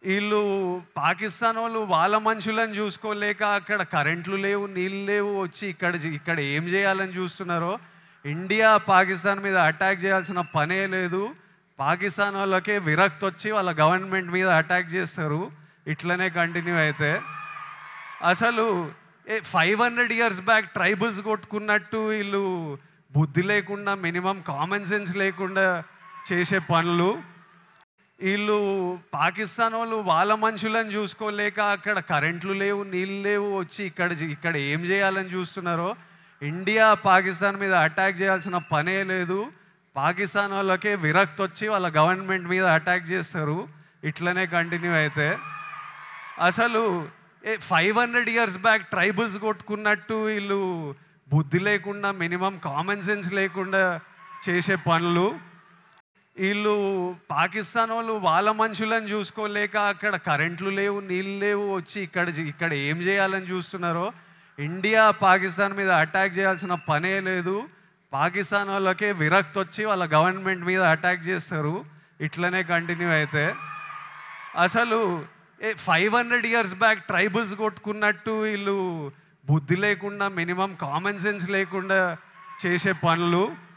ఈళ్ళు పాకిస్తానోళ్ళు వాళ్ళ మనుషులను జూసుకోలేక అక్కడ కరెంట్లు లేవు, నీళ్ళు లేవు. వచ్చి ఇక్కడ ఏం జేయాలని జూస్తున్నారో, ఇండియా పాకిస్తాన్ మీద అటాక్ జేయాల్సిన పనే లేదు. పాకిస్తానోళ్ళకే విరక్తొచ్చి వాళ్ళ గవర్నమెంట్ మీద అటాక్ జేస్తారు. ఇట్లనే కంటిన్యూ అయితే. అసలు 500 ఇయర్స్ బ్యాక్ ట్రైబల్స్ కొట్టుకున్నట్టు ఈళ్ళు బుద్ధి లేకుండా, మినిమమ్ కామన్ సెన్స్ లేకుండా చేసే పనులు. ఈళ్ళు పాకిస్తానోళ్ళు వాళ్ళ మనుషులను జూసుకోలేక అక్కడ కరెంట్లు లేవు, నీళ్ళు లేవు. వచ్చి ఇక్కడ ఏం జేయాలని జూస్తున్నారో, ఇండియా పాకిస్తాన్ మీద అటాక్ జేయాల్సిన పనే లేదు. పాకిస్తానోళ్ళకే విరక్తొచ్చి వాళ్ళ గవర్నమెంట్ మీద అటాక్ జేస్తారు. ఇట్లనే కంటిన్యూ అయితే. అసలు 500 ఇయర్స్ బ్యాక్ ట్రైబల్స్ కొట్టుకున్నట్టు ఈళ్ళు బుద్ధి లేకుండా, మినిమమ్ కామన్ సెన్స్ లేకుండా చేసే పనులు. ఈళ్ళు పాకిస్తానోళ్ళు వాళ్ళ మనుషులను జూసుకోలేక అక్కడ కరెంట్లు లేవు, నీళ్ళు లేవు. వచ్చి ఇక్కడ ఏం జేయాలని జూస్తున్నారో, ఇండియా పాకిస్తాన్ మీద అటాక్ జేయాల్సిన పనే లేదు. పాకిస్తానోళ్ళకే విరక్తొచ్చి వాళ్ళ గవర్నమెంట్ మీద అటాక్ జేస్తారు. ఇట్లనే కంటిన్యూ అయితే. అసలు 500 ఇయర్స్ బ్యాక్ ట్రైబల్స్ కొట్టుకున్నట్టు ఈళ్ళు బుద్ధి లేకుండా, మినిమమ్ కామన్ సెన్స్ లేకుండా చేసే పనులు.